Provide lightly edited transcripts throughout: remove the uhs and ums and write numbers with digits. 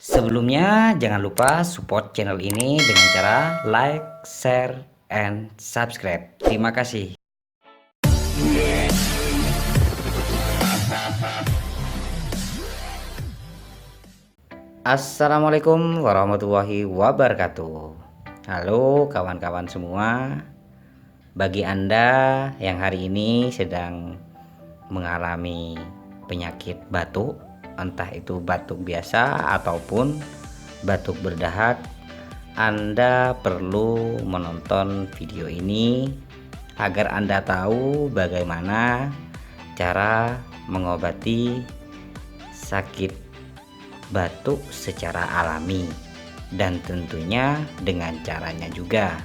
Sebelumnya jangan lupa support channel ini dengan cara like, share, and subscribe. Terima kasih. Assalamualaikum warahmatullahi wabarakatuh. Halo kawan-kawan semua. Bagi Anda yang hari ini sedang mengalami penyakit batuk, entah itu batuk biasa ataupun batuk berdahak, Anda perlu menonton video ini agar Anda tahu bagaimana cara mengobati sakit batuk secara alami dan tentunya dengan caranya juga.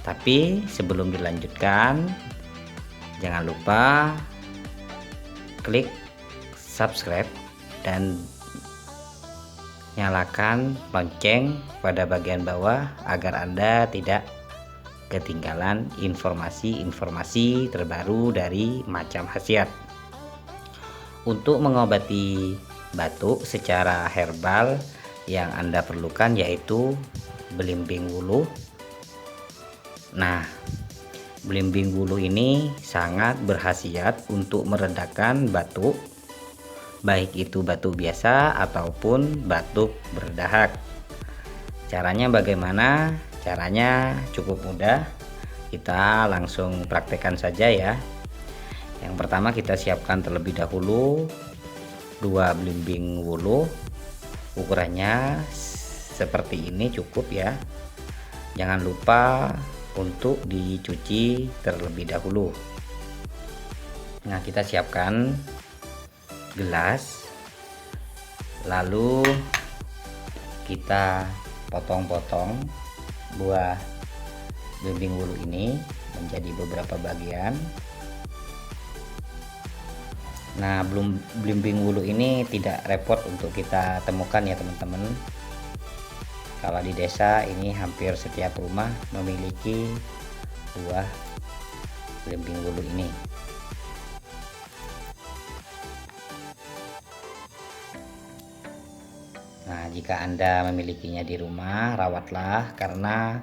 Tapi sebelum dilanjutkan, jangan lupa klik subscribe dan nyalakan lonceng pada bagian bawah agar Anda tidak ketinggalan informasi-informasi terbaru dari Macam Khasiat. Untuk mengobati batuk secara herbal yang Anda perlukan yaitu belimbing wuluh. Nah, belimbing wuluh ini sangat berkhasiat untuk meredakan batuk, baik itu batuk biasa ataupun batuk berdahak. Caranya bagaimana? Caranya cukup mudah. Kita langsung praktekkan saja ya. Yang pertama kita siapkan terlebih dahulu 2 belimbing wuluh. Ukurannya seperti ini cukup ya. Jangan lupa untuk dicuci terlebih dahulu. Nah, kita siapkan gelas, lalu kita potong-potong buah belimbing wuluh ini menjadi beberapa bagian. Nah, belimbing wuluh ini tidak repot untuk kita temukan ya teman-teman. Kalau di desa ini hampir setiap rumah memiliki buah belimbing wuluh ini. Nah, jika Anda memilikinya di rumah, rawatlah karena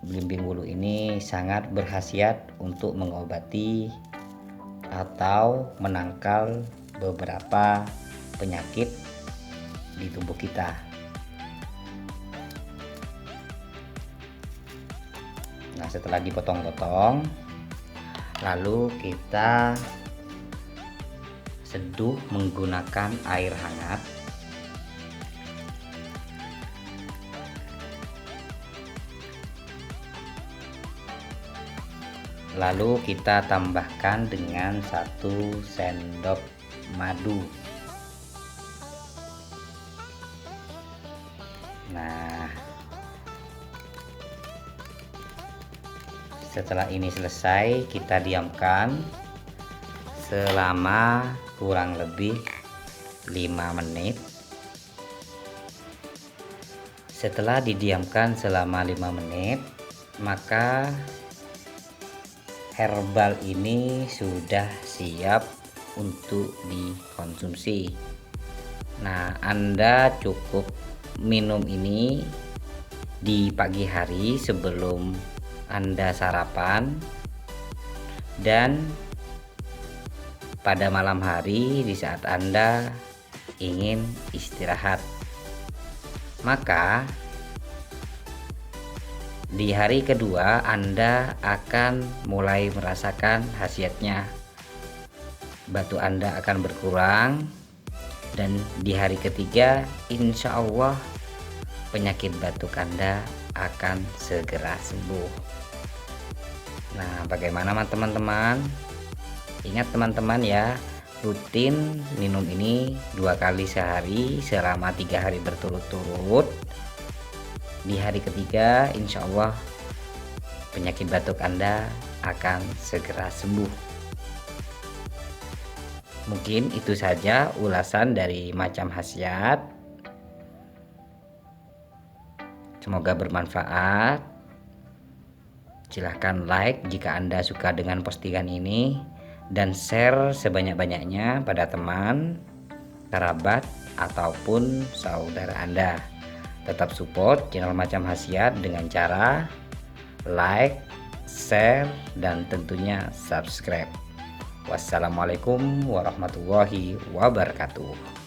belimbing wuluh ini sangat berkhasiat untuk mengobati atau menangkal beberapa penyakit di tubuh kita. Nah, setelah dipotong-potong, lalu kita seduh menggunakan air hangat. Lalu kita tambahkan dengan 1 sendok madu. Nah, setelah ini selesai, kita diamkan selama kurang lebih 5 menit. Setelah didiamkan selama 5 menit, maka herbal ini sudah siap untuk dikonsumsi. Nah, Anda cukup minum ini di pagi hari sebelum Anda sarapan dan pada malam hari di saat Anda ingin istirahat. Maka di hari kedua Anda akan mulai merasakan khasiatnya. Batuk Anda akan berkurang dan di hari ketiga insya Allah penyakit batuk Anda akan segera sembuh. Nah, bagaimana teman-teman? Ingat teman-teman ya, rutin minum ini 2 kali sehari selama 3 hari berturut-turut. Di hari ketiga insya Allah penyakit batuk Anda akan segera sembuh. Mungkin itu saja ulasan dari Macam Khasiat. Semoga bermanfaat. Silahkan like jika Anda suka dengan postingan ini dan share sebanyak-banyaknya pada teman kerabat, ataupun saudara Anda. Tetap support channel Macam Khasiat dengan cara like, share, dan tentunya subscribe. Wassalamualaikum warahmatullahi wabarakatuh.